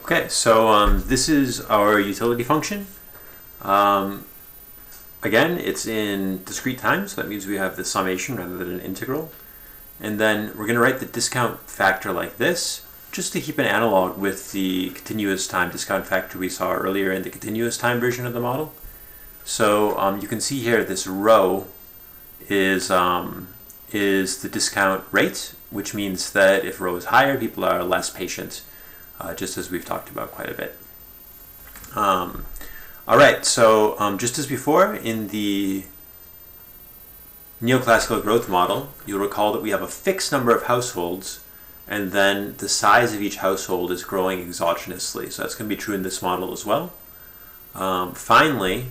Okay, so this is our utility function. Again, it's in discrete time, so that means we have the summation rather than an integral. And then we're going to write the discount factor like this, just to keep an analog with the continuous time discount factor we saw earlier in the continuous time version of the model. So you can see here this rho is the discount rate, which means that if rho is higher, people are less patient, just as we've talked about quite a bit. All right, so just as before, in the neoclassical growth model, you'll recall that we have a fixed number of households, and then the size of each household is growing exogenously. So that's going to be true in this model as well. Finally,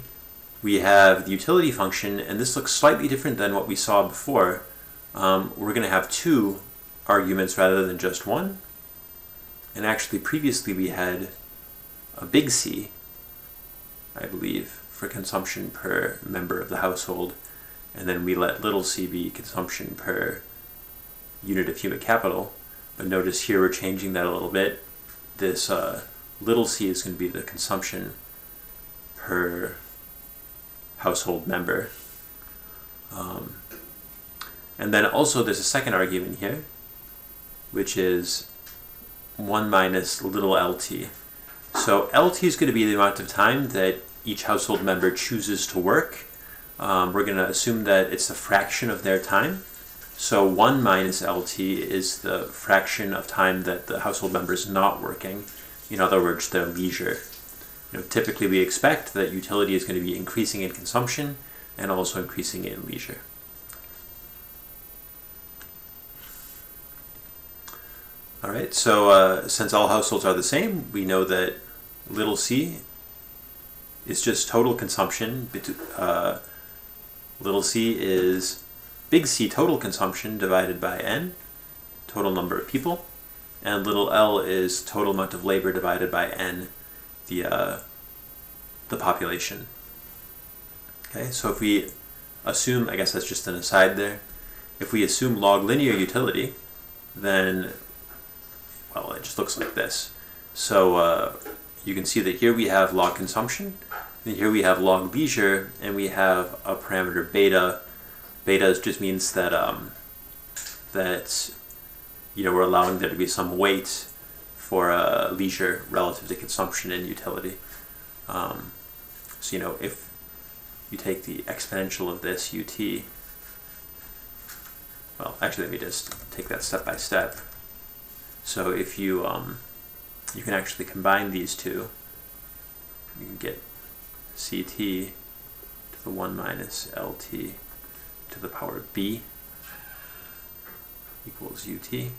we have the utility function, and this looks slightly different than what we saw before. We're going to have two arguments rather than just one. And actually, previously we had a big C, I believe, for consumption per member of the household, and then we let little c be consumption per unit of human capital. But notice here we're changing that a little bit. This little c is going to be the consumption per household member. And then also there's a second argument here, which is 1 minus little lt. So LT is going to be the amount of time that each household member chooses to work. We're going to assume that it's a fraction of their time. So 1 minus LT is the fraction of time that the household member is not working. In other words, their leisure. Typically we expect that utility is going to be increasing in consumption and also increasing in leisure. All right, so since all households are the same, we know that little c is just total consumption. Little c is big C total consumption divided by n, total number of people, and little l is total amount of labor divided by n, the population. Okay, so if we assume, I guess that's just an aside there, if we assume log linear utility, then, well, it just looks like this. So you can see that here we have log consumption, and here we have log leisure, and we have a parameter beta. Beta just means that we're allowing there to be some weight for leisure relative to consumption and utility. So if you take the exponential of this ut, well, actually let me just take that step by step. So if you you can actually combine these two, you can get ct to the 1 minus lt to the power b equals ut.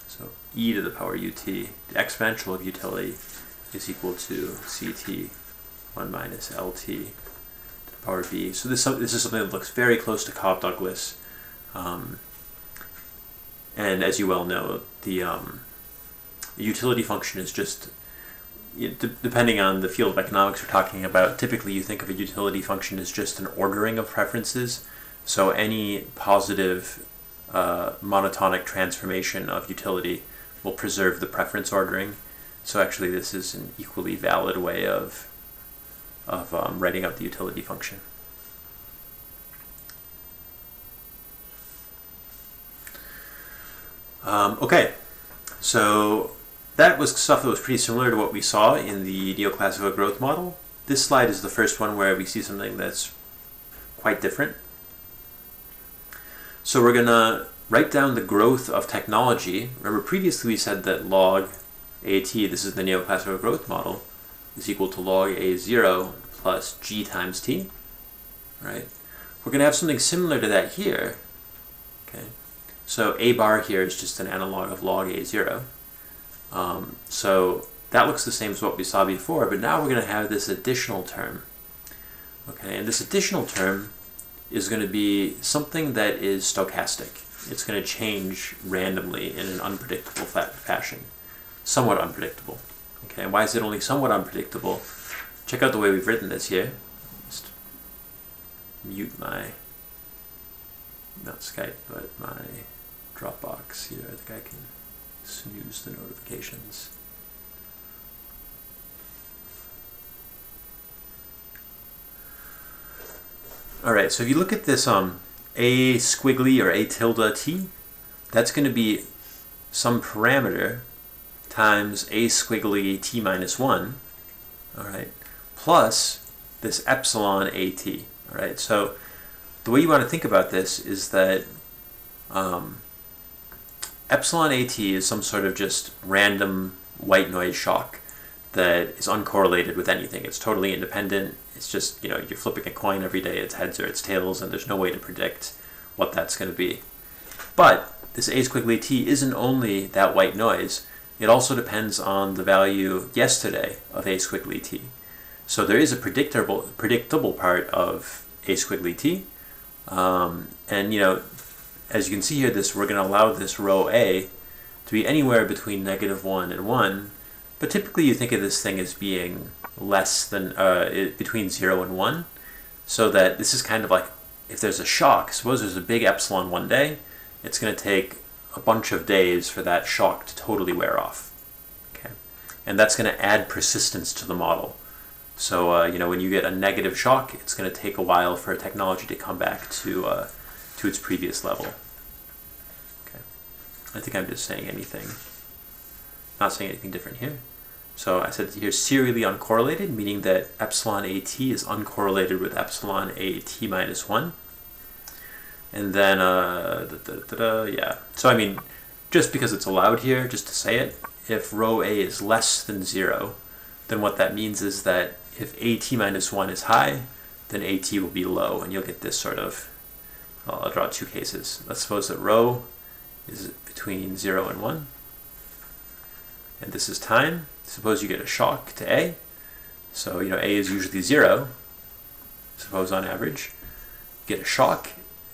So e to the power ut, the exponential of utility, is equal to ct 1 minus lt to the power b. So this is something that looks very close to Cobb-Douglas. And as you well know, the utility function is just, depending on the field of economics we're talking about, typically you think of a utility function as just an ordering of preferences. So any positive monotonic transformation of utility will preserve the preference ordering. So actually this is an equally valid way of writing out the utility function. Okay, so that was stuff that was pretty similar to what we saw in the neoclassical growth model. This slide is the first one where we see something that's quite different. So we're going to write down the growth of technology. Remember previously we said that log AT, this is the neoclassical growth model, is equal to log A0 plus G times T, right? We're going to have something similar to that here, okay? So A bar here is just an analog of log A0. So that looks the same as what we saw before, but now we're going to have this additional term. Okay, and this additional term is going to be something that is stochastic. It's going to change randomly in an unpredictable fashion. Somewhat unpredictable. Okay, and why is it only somewhat unpredictable? Check out the way we've written this here. Just mute my, not Skype, but my Dropbox here. I think I can snooze the notifications. All right, so if you look at this a squiggly or a tilde t, that's going to be some parameter times a squiggly t minus 1, all right, plus this epsilon at, all right? So the way you want to think about this is that epsilon at is some sort of just random white noise shock that is uncorrelated with anything. It's totally independent. It's just, you're flipping a coin every day, it's heads or it's tails, and there's no way to predict what that's going to be. But this a squiggly t isn't only that white noise, it also depends on the value yesterday of a squiggly t. So there is a predictable part of a squiggly t, and as you can see here, we're going to allow this row A to be anywhere between -1 and 1, but typically you think of this thing as being less than, between 0 and 1, so that this is kind of like, if there's a shock, suppose there's a big epsilon one day, it's going to take a bunch of days for that shock to totally wear off, okay? And that's going to add persistence to the model. So, when you get a negative shock, it's going to take a while for technology to come back to its previous level. Okay. I think I'm just saying not saying anything different here. So I said here serially uncorrelated, meaning that epsilon at is uncorrelated with epsilon at minus 1. And then, yeah. So I mean, just because it's allowed here, just to say it, if rho A is less than 0, then what that means is that if at minus 1 is high, then at will be low, and you'll get this sort of, I'll draw two cases. Let's suppose that rho is between 0 and 1, and this is time. Suppose you get a shock to A. So, A is usually 0, suppose on average. You get a shock,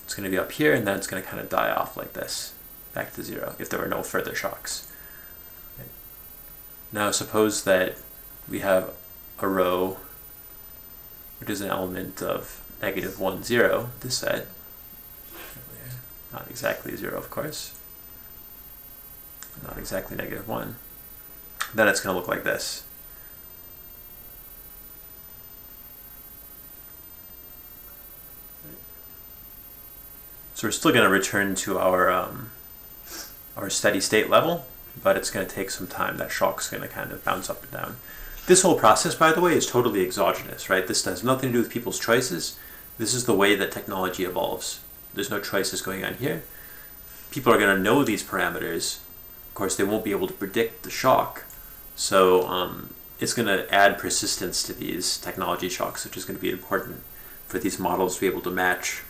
it's going to be up here, and then it's going to kind of die off like this, back to 0, if there were no further shocks. Okay. Now suppose that we have a row which is an element of -1, 0, this set. Not exactly 0, of course. Not exactly -1. Then it's going to look like this. So we're still going to return to our steady state level, but it's going to take some time. That shock's going to kind of bounce up and down. This whole process, by the way, is totally exogenous, right? This has nothing to do with people's choices. This is the way that technology evolves. There's no choices going on here. People are going to know these parameters. Of course, they won't be able to predict the shock. So it's going to add persistence to these technology shocks, which is going to be important for these models to be able to match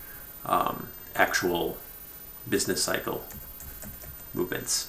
actual business cycle movements.